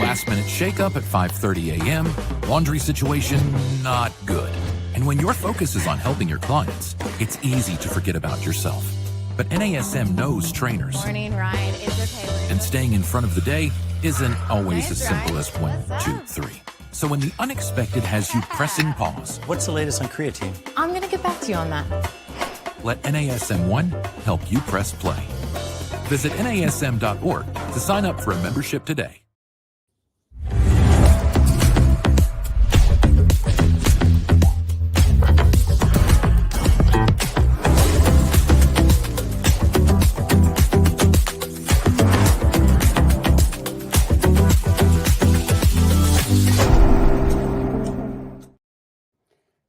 Last-minute shakeup at 5:30 a.m., laundry situation not good. And when your focus is on helping your clients, it's easy to forget about yourself. But NASM knows trainers. Morning ride is okay. And staying in front of the day isn't always as simple as 1, 2, 3. So when the unexpected has you pressing pause, what's the latest on creatine? I'm going to get back to you on that. Let NASM1 help you press play. Visit NASM.org to sign up for a membership today.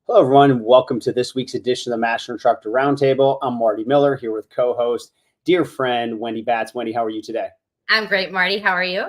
Hello, everyone, and welcome to this week's edition of the Master Instructor Roundtable. I'm Marty Miller here with co-host, dear friend, Wendy Batts. Wendy, how are you today? I'm great, Marty. How are you?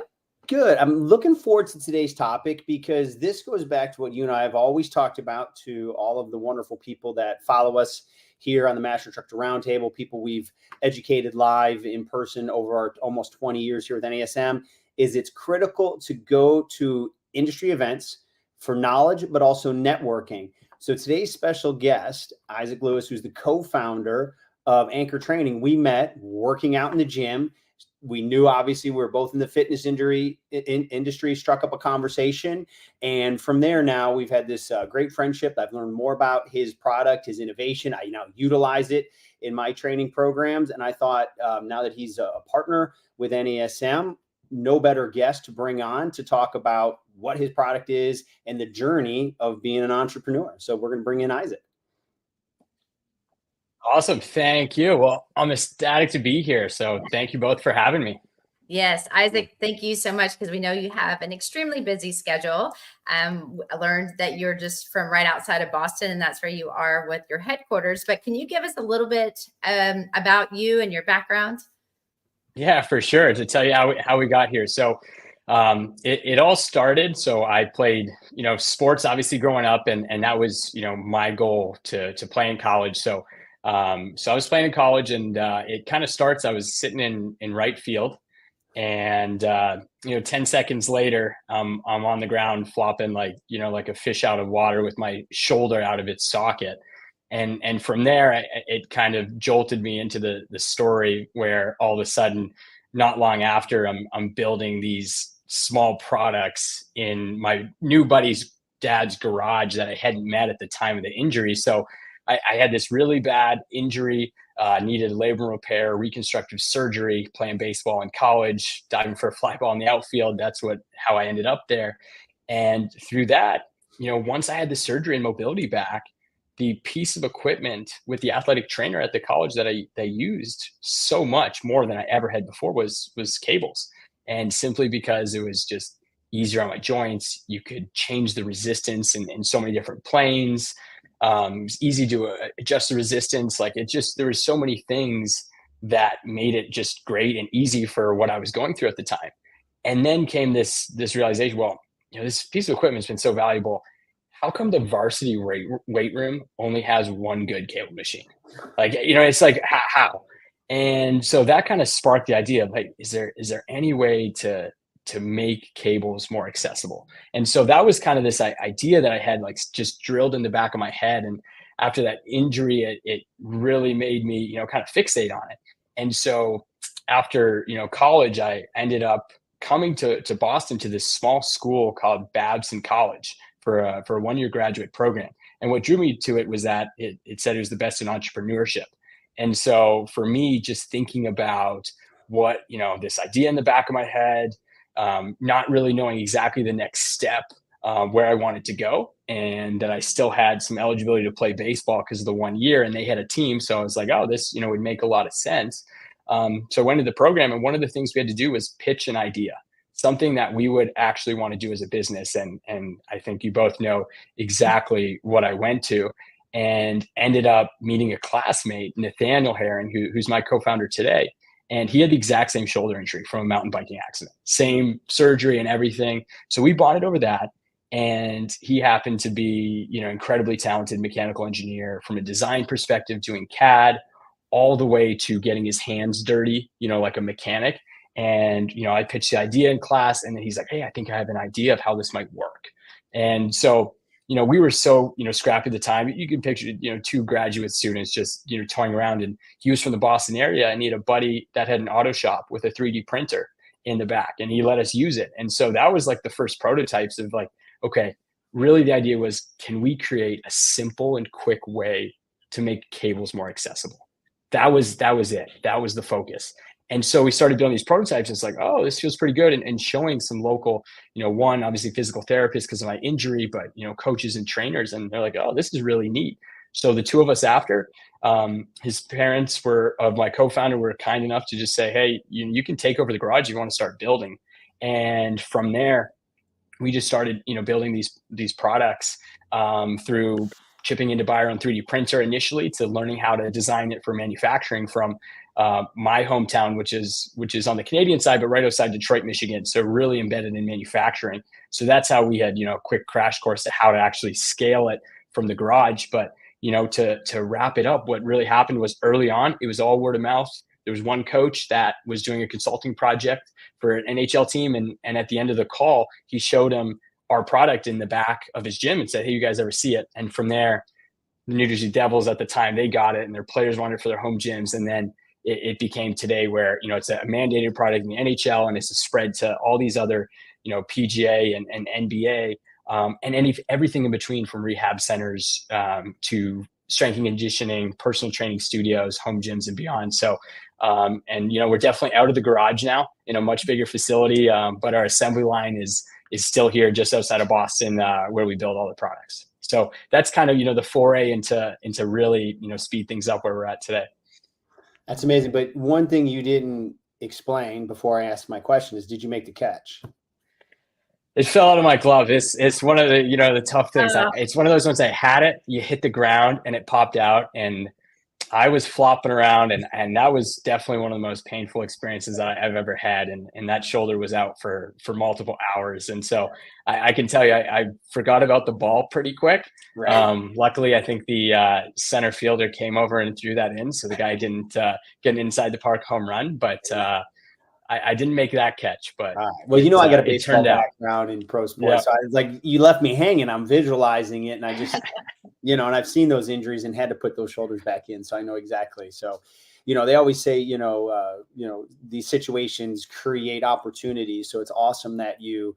Good. I'm looking forward to today's topic because this goes back to what you and I have always talked about to all of the wonderful people that follow us here on the Master Instructor Roundtable, people we've educated live in person over our almost 20 years here with NASM, is it's critical to go to industry events for knowledge, but also networking. So today's special guest, Isaac Lewis, who's the co-founder of Ancore Training, we met working out in the gym. We knew, obviously, we were both in the fitness industry, struck up a conversation. And from there now, we've had this great friendship. I've learned more about his product, his innovation. I now utilize it in my training programs. And I thought now that he's a partner with NASM, no better guest to bring on to talk about what his product is and the journey of being an entrepreneur. So we're going to bring in Isaac. Awesome. Thank you. Well, I'm ecstatic to be here. So thank you both for having me. Yes, Isaac, thank you so much because we know you have an extremely busy schedule. I learned that you're just from right outside of Boston, and that's where you are with your headquarters. But can you give us a little bit about you and your background? Yeah, for sure. To tell you how we got here. So it all started. So I played, sports obviously growing up, and that was, my goal to play in college. So I was playing in college, and it kind of starts. I was sitting in right field, and 10 seconds later, I'm on the ground flopping like a fish out of water with my shoulder out of its socket. And from there, it kind of jolted me into the story where all of a sudden, not long after, I'm building these small products in my new buddy's dad's garage that I hadn't met at the time of the injury. So I had this really bad injury, needed labor repair, reconstructive surgery, playing baseball in college, diving for a fly ball in the outfield. That's how I ended up there. And through that, once I had the surgery and mobility back, the piece of equipment with the athletic trainer at the college that I used so much more than I ever had before was cables. And simply because it was just easier on my joints, you could change the resistance in so many different planes. It was easy to adjust the resistance. There was so many things that made it just great and easy for what I was going through at the time. And then came this realization, well, this piece of equipment has been so valuable. How come the varsity weight room only has one good cable machine? It's like, how? And so that kind of sparked the idea of, is there any way to make cables more accessible? And so that was kind of this idea that I had just drilled in the back of my head. And after that injury, it really made me, kind of fixate on it. And so after, college, I ended up coming to Boston to this small school called Babson College for a 1-year graduate program. And what drew me to it was that it said it was the best in entrepreneurship. And so for me, just thinking about what, this idea in the back of my head, not really knowing exactly the next step, where I wanted to go, and that I still had some eligibility to play baseball because of the 1 year, and they had a team. So I was like, oh, this, would make a lot of sense. So I went to the program, and one of the things we had to do was pitch an idea, something that we would actually want to do as a business. And I think you both know exactly what I went to, and ended up meeting a classmate, Nathaniel Heron, who's my co-founder today. And he had the exact same shoulder injury from a mountain biking accident, same surgery and everything. So we bonded over that. And he happened to be, incredibly talented mechanical engineer from a design perspective, doing CAD, all the way to getting his hands dirty, like a mechanic. And, I pitched the idea in class, and then he's like, hey, I think I have an idea of how this might work. And so, we were so, scrappy at the time. You can picture, two graduate students just, toying around. And he was from the Boston area, and he had a buddy that had an auto shop with a 3D printer in the back, and he let us use it. And so that was like the first prototypes of like, okay, really the idea was, can we create a simple and quick way to make cables more accessible? That was it. That was the focus. And so we started building these prototypes. It's like, oh, this feels pretty good. And showing some local, one, obviously physical therapists because of my injury, but, coaches and trainers. And they're like, oh, this is really neat. So the two of us after, his parents of my co-founder were kind enough to just say, hey, you can take over the garage if you want to start building. And from there, we just started, building these products through chipping in to buy our own 3D printer initially, to learning how to design it for manufacturing from my hometown, which is on the Canadian side, but right outside Detroit, Michigan. So really embedded in manufacturing. So that's how we had, a quick crash course to how to actually scale it from the garage. But, to wrap it up, what really happened was early on, it was all word of mouth. There was one coach that was doing a consulting project for an NHL team. And at the end of the call, he showed him our product in the back of his gym and said, hey, you guys ever see it? And from there, the New Jersey Devils at the time, they got it, and their players wanted it for their home gyms. And then it became today where, it's a mandated product in the NHL, and it's a spread to all these other, PGA and NBA, and everything in between, from rehab centers to strength and conditioning, personal training studios, home gyms, and beyond. So, we're definitely out of the garage now in a much bigger facility, but our assembly line is still here just outside of Boston, where we build all the products. So that's kind of, the foray into really, speed things up where we're at today. That's amazing. But one thing you didn't explain before I asked my question is, did you make the catch? It fell out of my glove. It's one of the, the tough things. It's one of those ones I had it, you hit the ground and it popped out, and I was flopping around, and that was definitely one of the most painful experiences I've ever had. And that shoulder was out for multiple hours. And so I can tell you, I forgot about the ball pretty quick. Right. Luckily, I think the center fielder came over and threw that in, so the guy didn't get an inside the park home run. But I didn't make that catch. But well, I got a baseball background in pro sports. Yep. So it's like you left me hanging. I'm visualizing it, and I just, and I've seen those injuries and had to put those shoulders back in, so I know exactly. So, they always say, these situations create opportunities. So it's awesome that you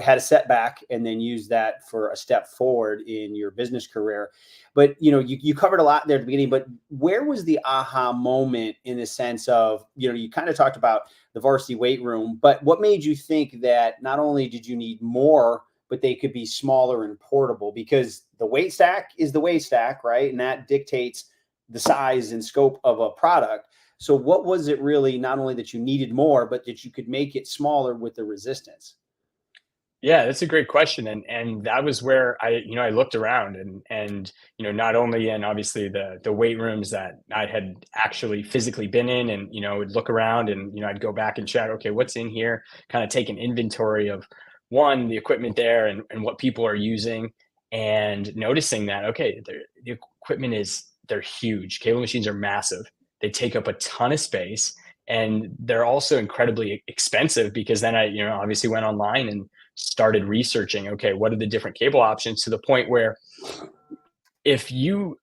had a setback and then used that for a step forward in your business career. But, you covered a lot there at the beginning, but where was the aha moment in the sense of, you kind of talked about the varsity weight room, but what made you think that not only did you need more, but they could be smaller and portable? Because the weight stack is the weight stack, right? And that dictates the size and scope of a product. So what was it really, not only that you needed more, but that you could make it smaller with the resistance? Yeah, that's a great question. And that was where I looked around and not only in obviously the weight rooms that I had actually physically been in, and, would look around and, I'd go back and check, okay, what's in here, kind of take an inventory of the equipment there and what people are using, and noticing that, okay, the equipment they're huge. Cable machines are massive. They take up a ton of space, and they're also incredibly expensive, because then I, obviously went online and started researching, okay, what are the different cable options, to the point where if you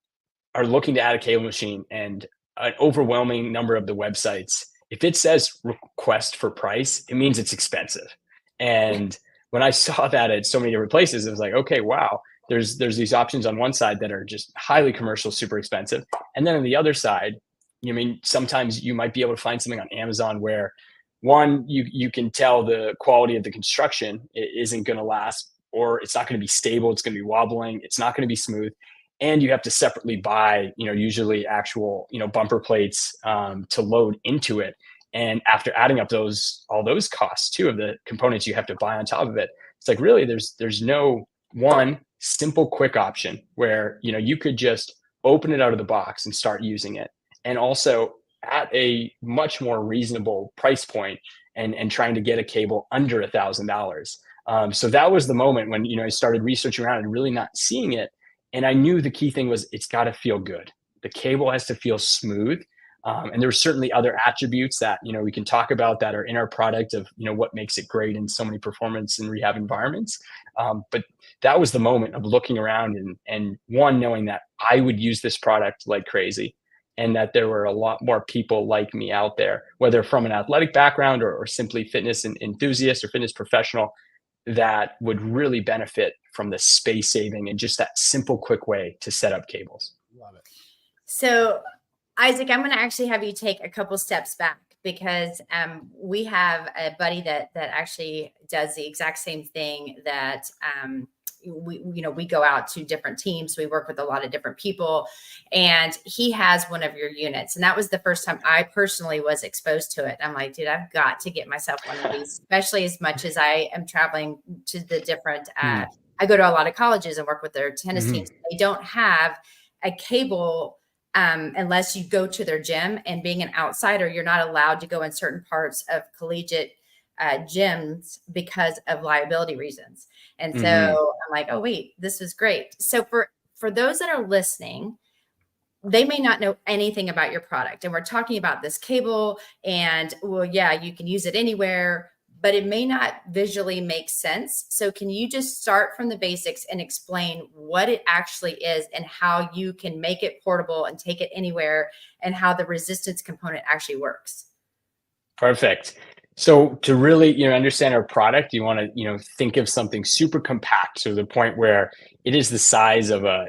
are looking to add a cable machine, and an overwhelming number of the websites, if it says request for price, it means it's expensive. And when I saw that at so many different places, it was like, okay, wow, there's these options on one side that are just highly commercial, super expensive. And then on the other side, sometimes you might be able to find something on Amazon where, one, you can tell the quality of the construction isn't going to last, or it's not going to be stable. It's going to be wobbling. It's not going to be smooth. And you have to separately buy, usually actual, bumper plates to load into it. And after adding up all those costs too, of the components you have to buy on top of it, it's like, really, there's no one simple, quick option where, you could just open it out of the box and start using it. And also at a much more reasonable price point, and trying to get a cable under $1,000. So that was the moment when, I started researching around and really not seeing it. And I knew the key thing was, it's got to feel good. The cable has to feel smooth. And there's certainly other attributes that, we can talk about that are in our product of, what makes it great in so many performance and rehab environments. But that was the moment of looking around and one, knowing that I would use this product like crazy, and that there were a lot more people like me out there, whether from an athletic background or simply fitness enthusiast or fitness professional, that would really benefit from the space saving and just that simple, quick way to set up cables. Love it. So, Isaac, I'm going to actually have you take a couple steps back, because we have a buddy that actually does the exact same thing that we go out to different teams. We work with a lot of different people, and he has one of your units. And that was the first time I personally was exposed to it. I'm like, dude, I've got to get myself one of these, especially as much as I am traveling to the different, I go to a lot of colleges and work with their tennis teams. They don't have a cable unless you go to their gym, and being an outsider, you're not allowed to go in certain parts of collegiate gyms because of liability reasons. And so I'm like, oh, wait, this is great. So for those that are listening, they may not know anything about your product. And we're talking about this cable, and well, yeah, you can use it anywhere, but it may not visually make sense. So can you just start from the basics and explain what it actually is and how you can make it portable and take it anywhere, and how the resistance component actually works? Perfect. So to really, understand our product, you want to, think of something super compact. So the point where it is the size of a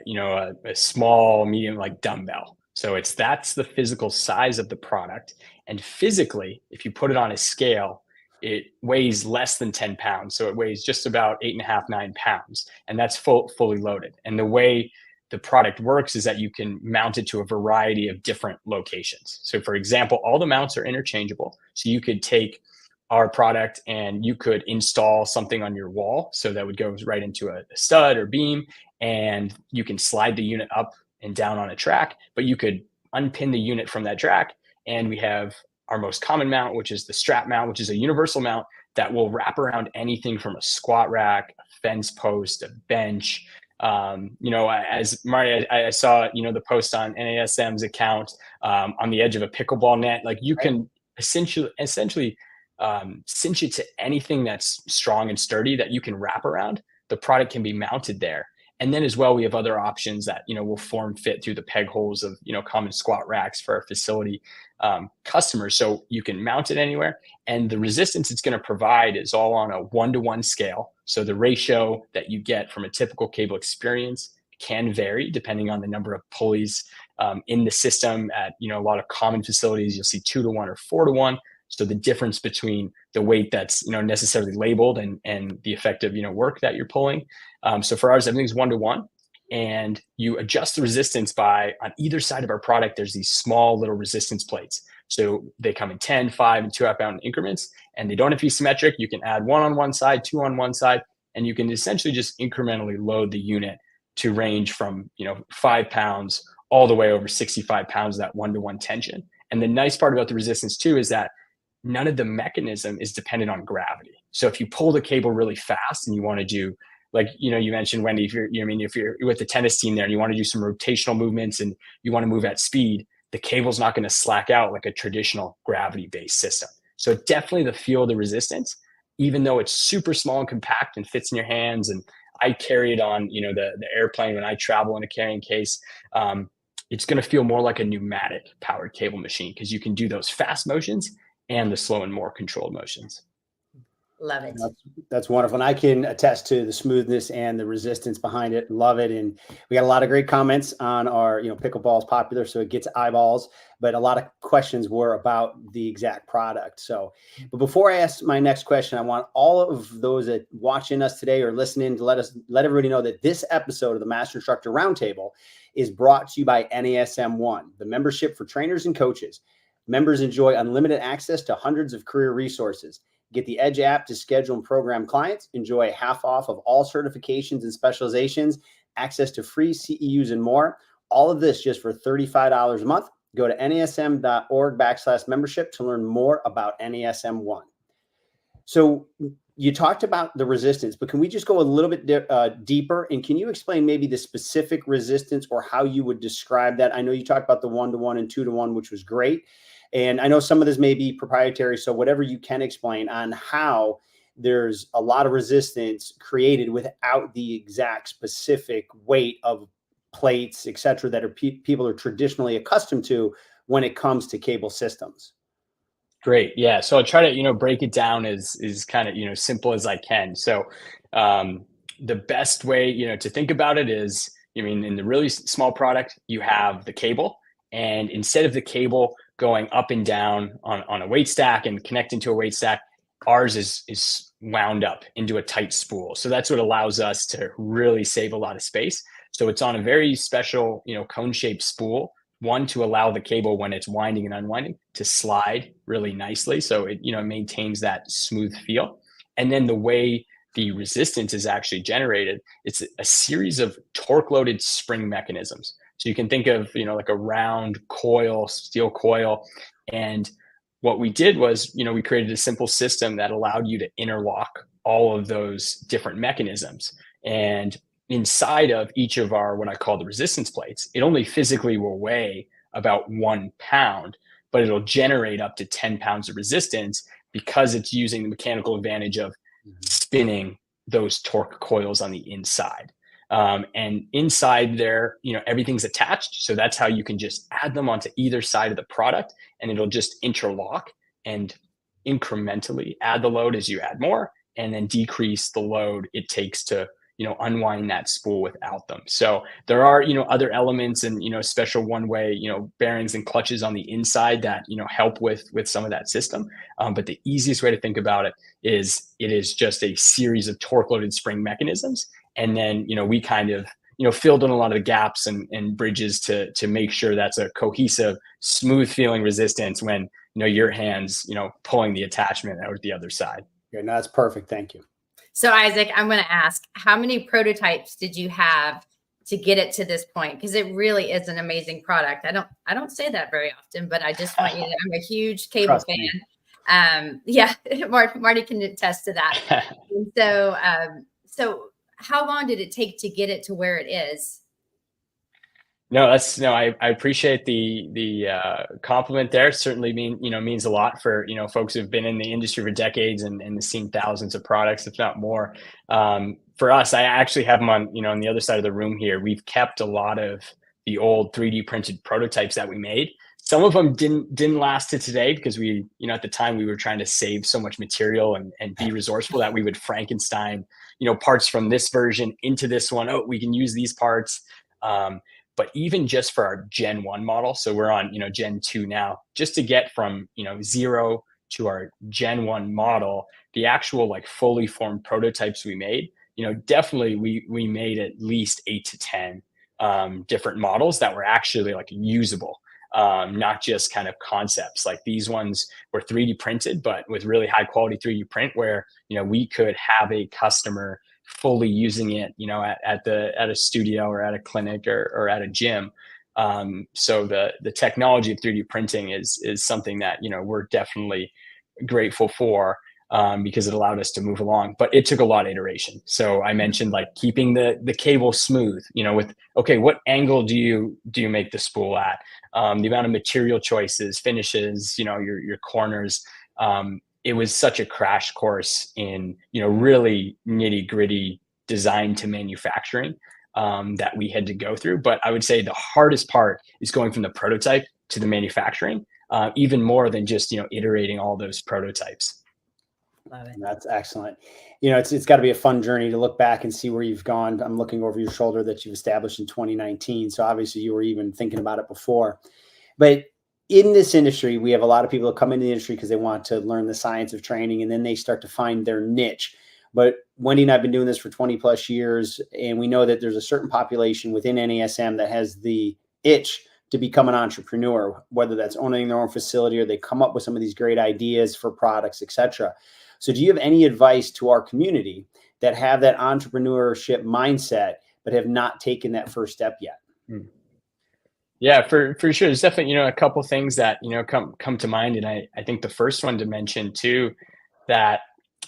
small, medium, like dumbbell. So that's the physical size of the product. And physically, if you put it on a scale, it weighs less than 10 pounds. So it weighs just about 8.5, 9 pounds. And that's fully loaded. And the way the product works is that you can mount it to a variety of different locations. So for example, all the mounts are interchangeable. So you could take our product and you could install something on your wall. So that would go right into a stud or beam, and you can slide the unit up and down on a track, but you could unpin the unit from that track. And we have our most common mount, which is the strap mount, which is a universal mount that will wrap around anything from a squat rack, a fence post, a bench. As Marty, I saw, the post on NASM's account on the edge of a pickleball net. Like you can essentially cinch it to anything that's strong and sturdy that you can wrap around. The product can be mounted there. And then as well, we have other options that, will form fit through the peg holes of, common squat racks for our facility customers. So you can mount it anywhere. And the resistance it's going to provide is all on a 1-to-1 scale. So the ratio that you get from a typical cable experience can vary depending on the number of pulleys in the system. At, a lot of common facilities, you'll see 2-to-1 or 4-to-1. So the difference between the weight that's, necessarily labeled and the effective, work that you're pulling. So for ours, everything's 1-to-1, and you adjust the resistance by, on either side of our product, there's these small little resistance plates. So they come in 10, 5, and 2.5 pound increments, and they don't have to be symmetric. You can add 1 on one side, 2 on one side, and you can essentially just incrementally load the unit to range from, 5 pounds all the way over 65 pounds, that 1-to-1 tension. And the nice part about the resistance too is that none of the mechanism is dependent on gravity. So if you pull the cable really fast and you want to do, like, you mentioned, Wendy, if you're with the tennis team there and you want to do some rotational movements and you want to move at speed, the cable's not going to slack out like a traditional gravity-based system. So definitely the feel of the resistance, even though it's super small and compact and fits in your hands. And I carry it on, the airplane when I travel in a carrying case. It's going to feel more like a pneumatic powered cable machine, because you can do those fast motions and the slow and more controlled motions. Love it. That's wonderful. And I can attest to the smoothness and the resistance behind it. Love it. And we got a lot of great comments on our, pickleball is popular, so it gets eyeballs, but a lot of questions were about the exact product. So, but before I ask my next question, I want all of those that watching us today or listening to let everybody know that this episode of the Master Instructor Roundtable is brought to you by NASM One, the membership for trainers and coaches. Members enjoy unlimited access to hundreds of career resources. Get the Edge app to schedule and program clients. Enjoy half off of all certifications and specializations, access to free CEUs and more. All of this just for $35 a month. Go to nasm.org/membership to learn more about NASM One. So you talked about the resistance, but can we just go a little bit deeper? And can you explain maybe the specific resistance or how you would describe that? I know you talked about the 1-to-1 and 2-to-1, which was great. And I know some of this may be proprietary. So whatever you can explain on how there's a lot of resistance created without the exact specific weight of plates, et cetera, that are people are traditionally accustomed to when it comes to cable systems. Great. Yeah. So I'll try to, break it down as kind of, simple as I can. So the best way, to think about it is, in the really small product, you have the cable, and instead of the cable going up and down on a weight stack and connecting to a weight stack, ours is wound up into a tight spool. So that's what allows us to really save a lot of space. So it's on a very special, cone-shaped spool. One, to allow the cable when it's winding and unwinding to slide really nicely. So it, maintains that smooth feel. And then the way the resistance is actually generated, it's a series of torque loaded spring mechanisms. So you can think of, like a round coil, steel coil. And what we did was, we created a simple system that allowed you to interlock all of those different mechanisms. And inside of each of our, what I call the resistance plates, it only physically will weigh about 1 pound, but it'll generate up to 10 pounds of resistance because it's using the mechanical advantage of spinning those torque coils on the inside. And inside there, everything's attached. So that's how you can just add them onto either side of the product, and it'll just interlock and incrementally add the load as you add more, and then decrease the load it takes to unwind that spool without them. So there are, other elements and, special one-way, bearings and clutches on the inside that, help with some of that system. But the easiest way to think about it is just a series of torque loaded spring mechanisms. And then, we kind of, filled in a lot of the gaps and bridges to make sure that's a cohesive, smooth feeling resistance when, your hands, pulling the attachment out the other side. Yeah, no, that's perfect. Thank you. So Isaac, I'm going to ask, how many prototypes did you have to get it to this point? Because it really is an amazing product. I don't say that very often, but I just want you to, I'm a huge cable Trust me. fan. Yeah, Marty can attest to that. And so how long did it take to get it to where it is? I appreciate the compliment there. Certainly means a lot for, folks who've been in the industry for decades and seen thousands of products, if not more. For us, I actually have them on, on the other side of the room here. We've kept a lot of the old 3D printed prototypes that we made. Some of them didn't last to today because we, at the time we were trying to save so much material and be resourceful that we would Frankenstein, parts from this version into this one. Oh, we can use these parts. But even just for our Gen 1 model, so we're on, Gen 2 now, just to get from, 0 to our Gen 1 model, the actual like fully formed prototypes we made, definitely we made at least 8 to 10 different models that were actually like usable, not just kind of concepts. Like these ones were 3D printed, but with really high quality 3D print where, we could have a customer fully using it, at a studio or at a clinic or at a gym. So the technology of 3D printing is something that, we're definitely grateful for, because it allowed us to move along, but it took a lot of iteration. So I mentioned like keeping the cable smooth, with, okay, what angle do you make the spool at? The amount of material choices, finishes, your corners, it was such a crash course in, really nitty gritty design to manufacturing, that we had to go through. But I would say the hardest part is going from the prototype to the manufacturing, even more than just, iterating all those prototypes. Love it. That's excellent. It's got to be a fun journey to look back and see where you've gone. I'm looking over your shoulder that you've established in 2019. So obviously you were even thinking about it before. But in this industry, we have a lot of people that come into the industry because they want to learn the science of training, and then they start to find their niche. But Wendy and I have been doing this for 20 plus years, and we know that there's a certain population within NASM that has the itch to become an entrepreneur, whether that's owning their own facility or they come up with some of these great ideas for products, et cetera. So do you have any advice to our community that have that entrepreneurship mindset, but have not taken that first step yet? Yeah, for sure. There's definitely, a couple things that, come to mind. And I think the first one to mention too, that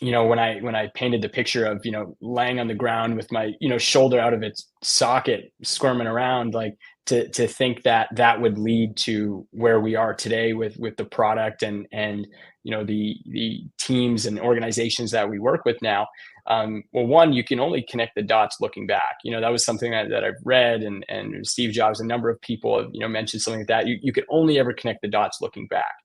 when I painted the picture of, laying on the ground with my, shoulder out of its socket, squirming around, like to think that that would lead to where we are today with the product and, the teams and organizations that we work with now. Well, one, you can only connect the dots looking back. That was something that I've read, and Steve Jobs, a number of people have, mentioned something like that. You could only ever connect the dots looking back.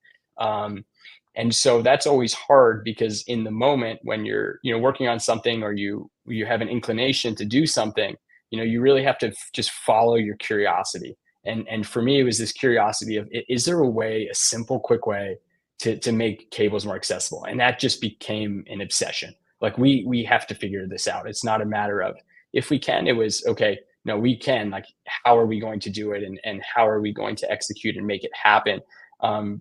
And so that's always hard, because in the moment when you're, working on something, or you have an inclination to do something, you really have to just follow your curiosity. And for me, it was this curiosity of, is there a simple, quick way to make cables more accessible? And that just became an obsession. Like, we have to figure this out. It's not a matter of if we can. It was, okay, no, we can. Like, how are we going to do it, and how are we going to execute and make it happen?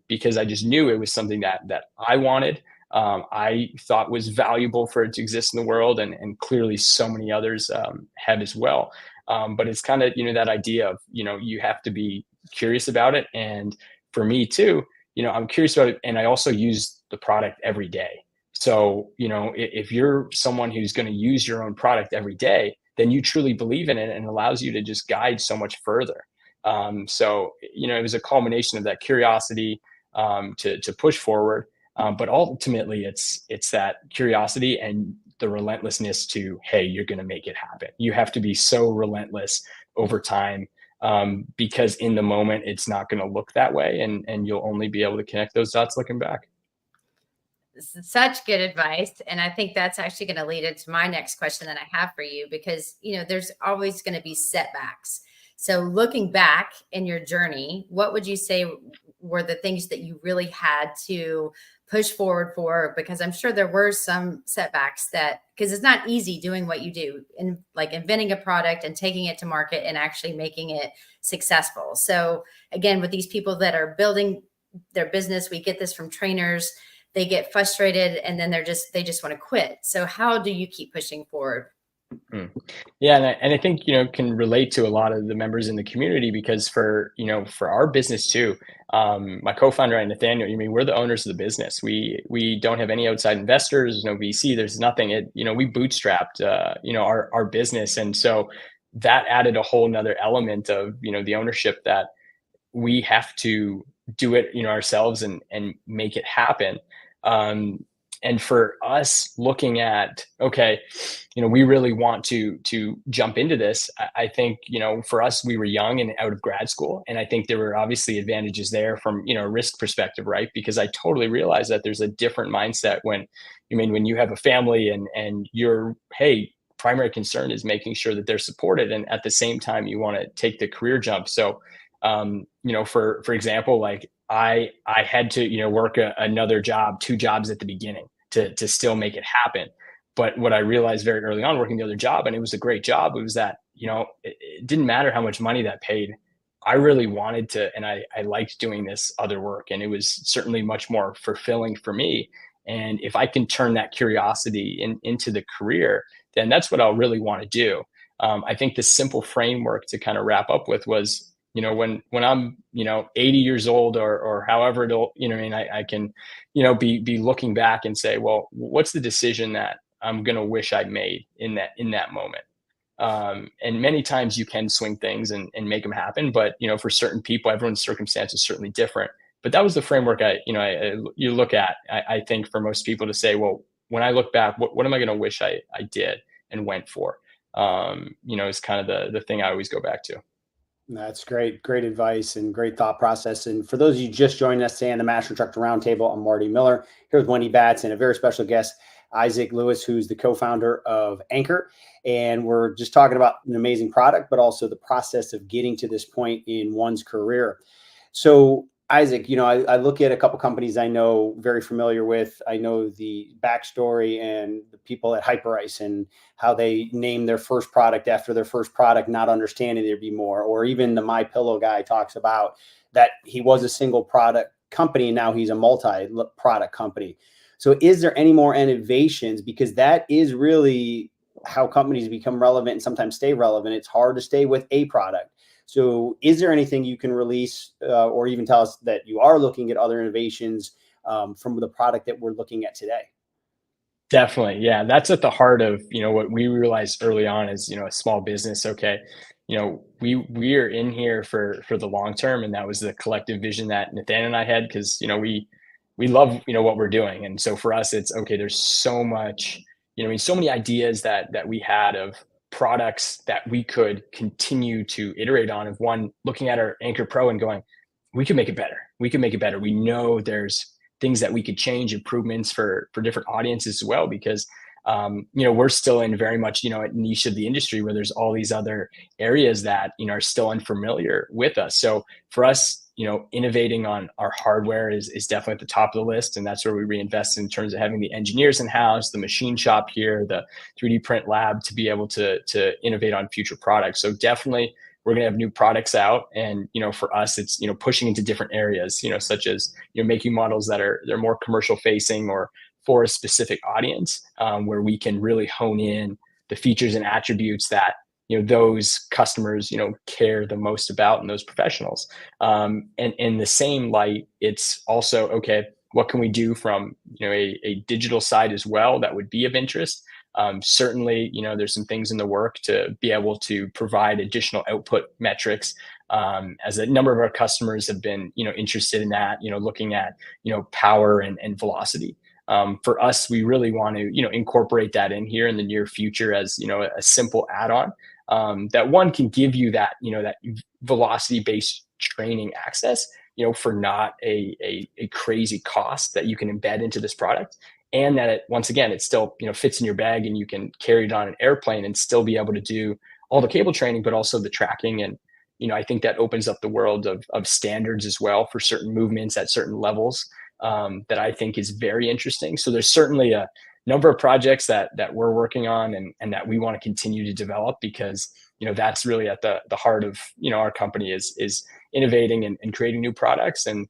Because I just knew it was something that I wanted. I thought was valuable for it to exist in the world, and clearly so many others have as well. But it's kind of, that idea of, you have to be curious about it. And for me too, I'm curious about it, and I also use the product every day. So, if you're someone who's going to use your own product every day, then you truly believe in it, and it allows you to just guide so much further. So, it was a culmination of that curiosity to push forward. But ultimately, it's that curiosity and the relentlessness to, hey, you're going to make it happen. You have to be so relentless over time, because in the moment, it's not going to look that way, and you'll only be able to connect those dots looking back. Such good advice. And I think that's actually going to lead into my next question that I have for you, because, there's always going to be setbacks. So looking back in your journey, what would you say were the things that you really had to push forward for? Because I'm sure there were some setbacks, because it's not easy doing what you do, and like inventing a product and taking it to market and actually making it successful. So again, with these people that are building their business, we get this from trainers. They get frustrated, and then they just want to quit. So how do you keep pushing forward? Yeah, and I think, can relate to a lot of the members in the community, because for our business too, my co-founder and Nathaniel, we're the owners of the business. We don't have any outside investors, there's no VC, there's nothing. We bootstrapped our business, and so that added a whole nother element of the ownership, that we have to do it ourselves and make it happen. And for us, looking at, okay, we really want to jump into this. I think, for us, we were young and out of grad school. And I think there were obviously advantages there from, a risk perspective, right? Because I totally realize that there's a different mindset when you have a family and your, hey, primary concern is making sure that they're supported. And at the same time, you want to take the career jump. So, for example, like I had to, work another job, 2 jobs at the beginning to still make it happen. But what I realized very early on working the other job, and it was a great job, it was that, it didn't matter how much money that paid. I really wanted to, and I liked doing this other work, and it was certainly much more fulfilling for me. And if I can turn that curiosity into the career, then that's what I'll really want to do. I think the simple framework to kind of wrap up with was, when I'm, 80 years old or however it'll, I can, be looking back and say, well, what's the decision that I'm going to wish I'd made in that moment? And many times you can swing things and make them happen. But, for certain people, everyone's circumstance is certainly different. But that was the framework you look at, I think, for most people to say, well, when I look back, what am I going to wish I did and went for? Is kind of the thing I always go back to. That's great. Great advice and great thought process. And for those of you just joining us today on the Master Instructor Roundtable, I'm Marty Miller here with Wendy Batts and a very special guest, Isaac Lewis, who's the co-founder of Ancore. And we're just talking about an amazing product, but also the process of getting to this point in one's career. So Isaac, I look at a couple companies I know very familiar with. I know the backstory and the people at Hyperice and how they named their first product after their first product, not understanding there'd be more. Or even the MyPillow guy talks about that he was a single product company, and now he's a multi-product company. So is there any more innovations? Because that is really how companies become relevant and sometimes stay relevant. It's hard to stay with a product. So is there anything you can release or even tell us that you are looking at other innovations from the product that we're looking at today? Definitely. Yeah. That's at the heart of, what we realized early on as, a small business. Okay. We are in here for the long term. And that was the collective vision that Nathan and I had, because, we love, what we're doing. And so for us, it's okay. There's so much, so many ideas that we had of products that we could continue to iterate on, of one, looking at our Anchor Pro and going, we can make it better. We can make it better. We know there's things that we could change, improvements for different audiences as well, because we're still in very much a niche of the industry where there's all these other areas that are still unfamiliar with us. So for us, innovating on our hardware is definitely at the top of the list, and that's where we reinvest in terms of having the engineers in house, the machine shop here, the 3D print lab to be able to innovate on future products. So definitely we're going to have new products out, and for us it's pushing into different areas, such as making models that they're more commercial facing or for a specific audience, where we can really hone in the features and attributes that those customers care the most about, and those professionals. And in the same light, it's also okay, what can we do from a digital side as well that would be of interest? Certainly, there's some things in the work to be able to provide additional output metrics, as a number of our customers have been, interested in that, looking at, power and velocity. For us, we really want to, incorporate that in here in the near future as, a simple add-on, that one can give you that, that velocity-based training access, for not a crazy cost that you can embed into this product. And that once again, it still, fits in your bag, and you can carry it on an airplane and still be able to do all the cable training, but also the tracking. And, I think that opens up the world of standards as well for certain movements at certain levels, that I think is very interesting. So there's certainly a number of projects that we're working on, and that we want to continue to develop, because, that's really at the heart of, our company is innovating and creating new products. And,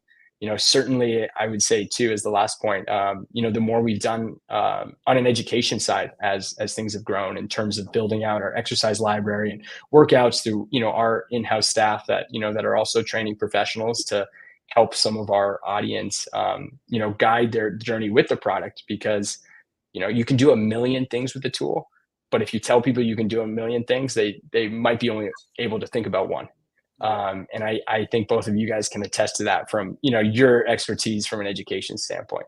certainly I would say too, as the last point, the more we've done on an education side, as things have grown in terms of building out our exercise library and workouts through, our in-house staff that, that are also training professionals to help some of our audience, guide their journey with the product. Because, you can do a million things with the tool, but if you tell people you can do a million things, they might be only able to think about one. And I think both of you guys can attest to that from, your expertise from an education standpoint.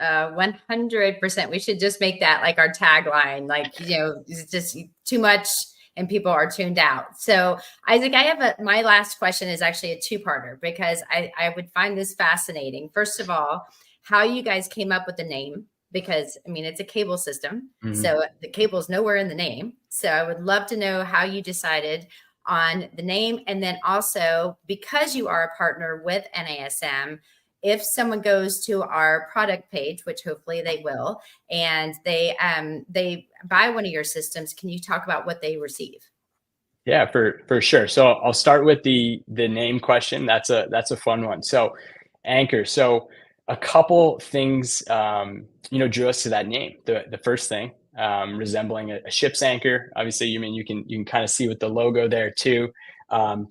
100%. We should just make that like our tagline, like, it's just too much and people are tuned out. So Isaac, my last question is actually a two-parter, because I would find this fascinating. First of all, how you guys came up with the name, because it's a cable system. Mm-hmm. So the cable's nowhere in the name. So I would love to know how you decided on the name. And then also, because you are a partner with NASM, if someone goes to our product page, which hopefully they will, and they buy one of your systems, can you talk about what they receive? Yeah, for sure. So I'll start with the name question. That's a fun one. So Anchor. So a couple things, drew us to that name. The first thing, resembling a ship's anchor. Obviously, you can kind of see with the logo there too.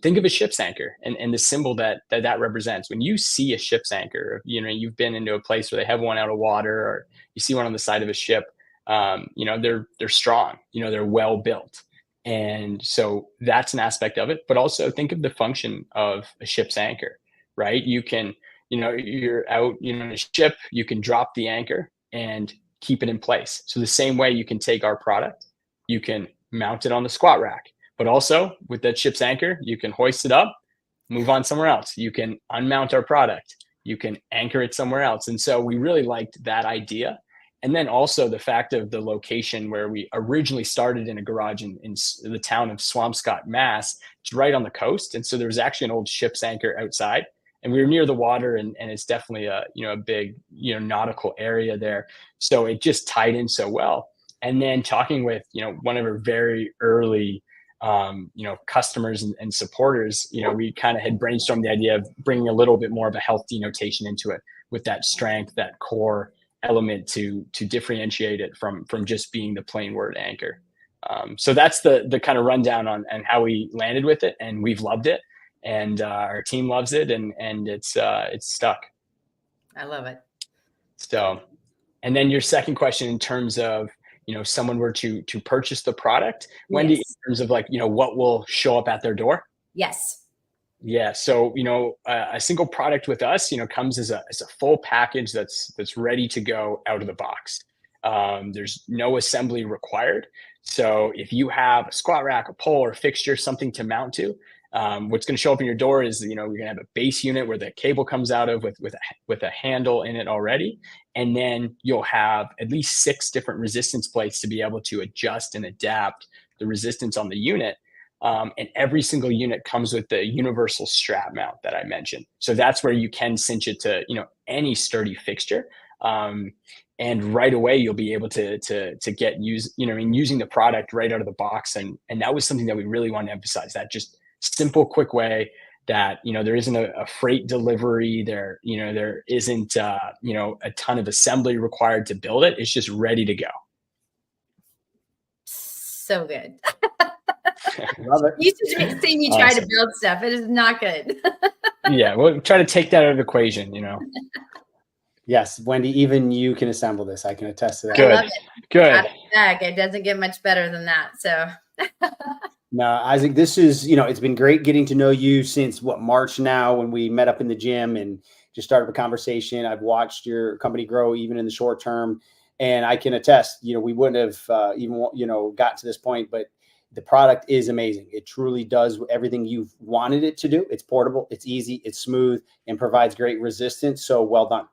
Think of a ship's anchor and the symbol that represents. When you see a ship's anchor, you've been into a place where they have one out of water, or you see one on the side of a ship. They're strong. They're well built, and so that's an aspect of it. But also think of the function of a ship's anchor, right? You can, you're out, in a ship, you can drop the anchor and keep it in place. So the same way you can take our product, you can mount it on the squat rack, but also with that ship's anchor, you can hoist it up, move on somewhere else. You can unmount our product, you can anchor it somewhere else. And so we really liked that idea. And then also the fact of the location where we originally started, in a garage in the town of Swampscott, Mass. It's right on the coast. And so there was actually an old ship's anchor outside, and we were near the water, and it's definitely a big, nautical area there. So it just tied in so well. And then talking with, one of our very early, customers and supporters, we kind of had brainstormed the idea of bringing a little bit more of a health denotation into it, with that strength, that core element to differentiate it from just being the plain word anchor. So that's the kind of rundown on how we landed with it, and we've loved it. And our team loves it, and it's stuck. I love it. So, And then your second question in terms of, someone were to purchase the product, Wendy, in Yes. terms of like, what will show up at their door? Yes. Yeah. So, a single product with us, comes as a full package that's ready to go out of the box. There's no assembly required. So if you have a squat rack, a pole, or a fixture, something to mount to, what's going to show up in your door is, you're going to have a base unit where the cable comes out of with a handle in it already. And then you'll have at least 6 different resistance plates to be able to adjust and adapt the resistance on the unit. And every single unit comes with the universal strap mount that I mentioned. So that's where you can cinch it to, any sturdy fixture. And right away you'll be able to get using the product right out of the box. And that was something that we really wanted to emphasize, that just simple, quick way that, there isn't a freight delivery there, there isn't, a ton of assembly required to build it. It's just ready to go. So good. Love it. You should see me try to build stuff. It is not good. Yeah, we'll try to take that out of the equation, Yes, Wendy, even you can assemble this. I can attest to that. Good. I love it. Good. It doesn't get much better than that. So No, Isaac, this is, it's been great getting to know you since March now, when we met up in the gym and just started a conversation. I've watched your company grow even in the short term, and I can attest, we wouldn't have even, gotten to this point, but the product is amazing. It truly does everything you've wanted it to do. It's portable, it's easy, it's smooth, and provides great resistance. So well done.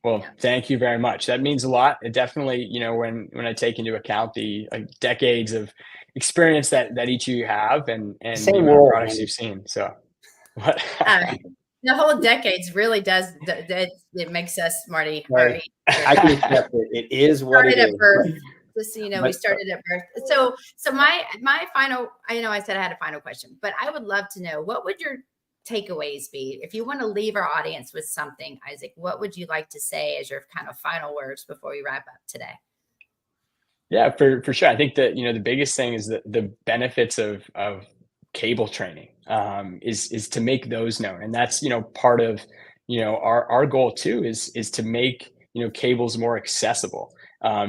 Well, thank you very much. That means a lot. It definitely, when I take into account the decades of experience that each of you have, and the amount of products you've seen. So what? The whole decades really does. It makes us, Marty. Right. I can accept it. It is what it is. Birth. Just so you know, we started at birth. So my final, I said I had a final question, but I would love to know, what would your takeaways be if you want to leave our audience with something, Isaac? What would you like to say as your kind of final words before we wrap up today? Yeah, for sure. I think that, the biggest thing is that the benefits of cable training is to make those known. And that's, part of, our goal too, is to make, cables more accessible.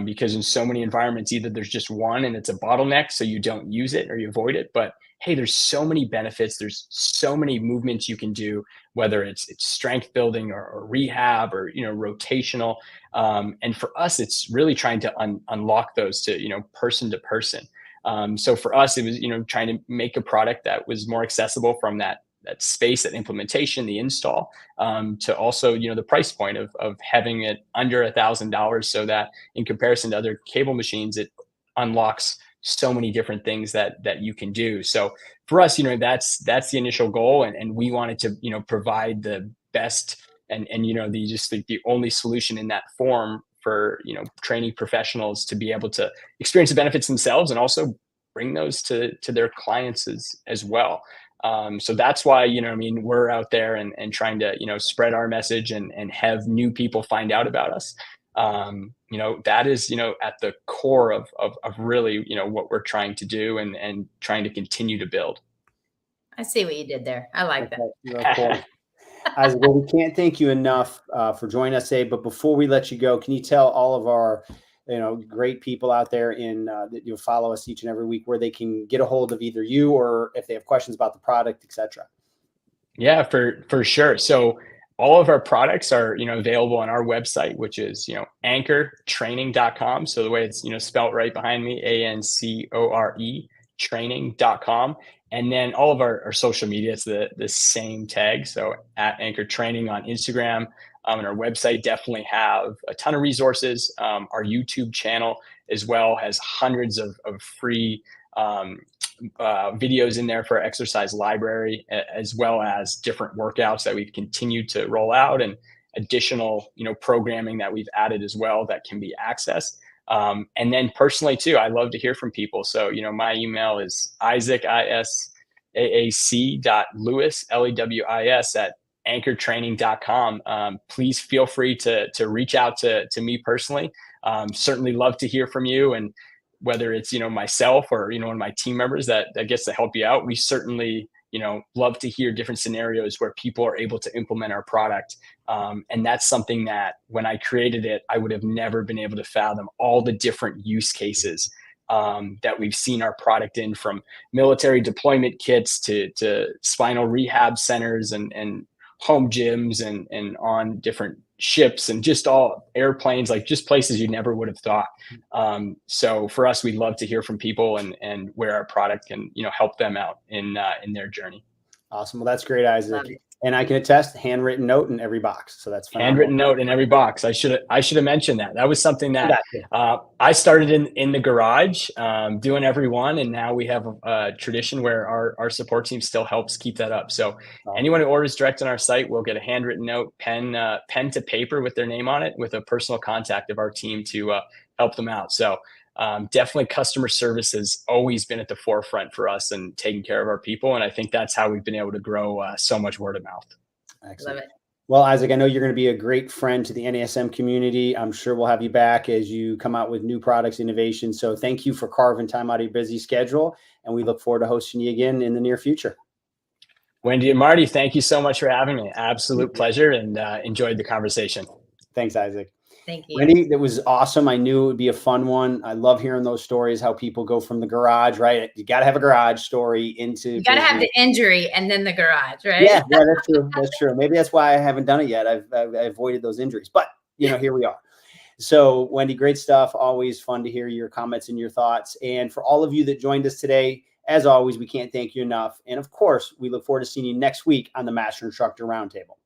Because in so many environments, either there's just one and it's a bottleneck, so you don't use it or you avoid it. But hey, there's so many benefits. There's so many movements you can do, whether it's strength building or rehab or, rotational. And for us, it's really trying to unlock those to, person to person. So for us, it was, trying to make a product that was more accessible from that space, that implementation, the install, to also, the price point of having it under $1,000, so that in comparison to other cable machines, it unlocks so many different things that you can do. So for us, that's the initial goal. And we wanted to, provide the best and the only solution in that form for, training professionals to be able to experience the benefits themselves and also bring those to their clients as well. So that's why, we're out there and trying to, spread our message and have new people find out about us. That is, at the core of really, what we're trying to do and trying to continue to build. I see what you did there. I like that. Cool. Isaac, well, we can't thank you enough for joining us today. But before we let you go, can you tell all of our great people out there that you'll follow us each and every week, where they can get a hold of either you or if they have questions about the product, etc.? Yeah, for sure. So all of our products are, available on our website, which is, ancoretraining.com. So the way it's, spelt right behind me, ANCORE training.com. And then all of our social media, it's the same tag. So at Ancore Training on Instagram. And our website definitely have a ton of resources. Our YouTube channel as well has hundreds of free videos in there for our exercise library, as well as different workouts that we've continued to roll out, and additional, programming that we've added as well that can be accessed. And then personally too, I love to hear from people. So, my email is Isaac, ISAAC.Lewis, LEWIS at ancoretraining.com. Please feel free to reach out to me personally. Certainly love to hear from you, and whether it's, myself or, one of my team members that gets to help you out, we certainly, love to hear different scenarios where people are able to implement our product. And that's something that when I created it, I would have never been able to fathom all the different use cases that we've seen our product in, from military deployment kits to spinal rehab centers and home gyms and on different ships and just all airplanes, like just places you never would have thought. So for us, we'd love to hear from people and where our product can, help them out in their journey. Awesome. Well, that's great, Isaac. Love it. And I can attest, handwritten note in every box. So that's phenomenal. Handwritten note in every box. I should have mentioned that. That was something that I started in the garage, doing every one, and now we have a tradition where our support team still helps keep that up. So anyone who orders direct on our site will get a handwritten note, pen to paper with their name on it, with a personal contact of our team to help them out. So definitely customer service has always been at the forefront for us and taking care of our people. And I think that's how we've been able to grow so much word of mouth. Excellent. Love it. Well, Isaac, I know you're going to be a great friend to the NASM community. I'm sure we'll have you back as you come out with new products, innovation. So thank you for carving time out of your busy schedule. And we look forward to hosting you again in the near future. Wendy and Marty, thank you so much for having me. Absolute pleasure, and enjoyed the conversation. Thanks, Isaac. Thank you. Wendy, that was awesome. I knew it would be a fun one. I love hearing those stories, how people go from the garage, right? You got to have a garage story into. You got to have the injury and then the garage, right? Yeah, that's true. That's true. Maybe that's why I haven't done it yet. I've avoided those injuries, but here we are. So Wendy, great stuff. Always fun to hear your comments and your thoughts. And for all of you that joined us today, as always, we can't thank you enough. And of course, we look forward to seeing you next week on the Master Instructor Roundtable.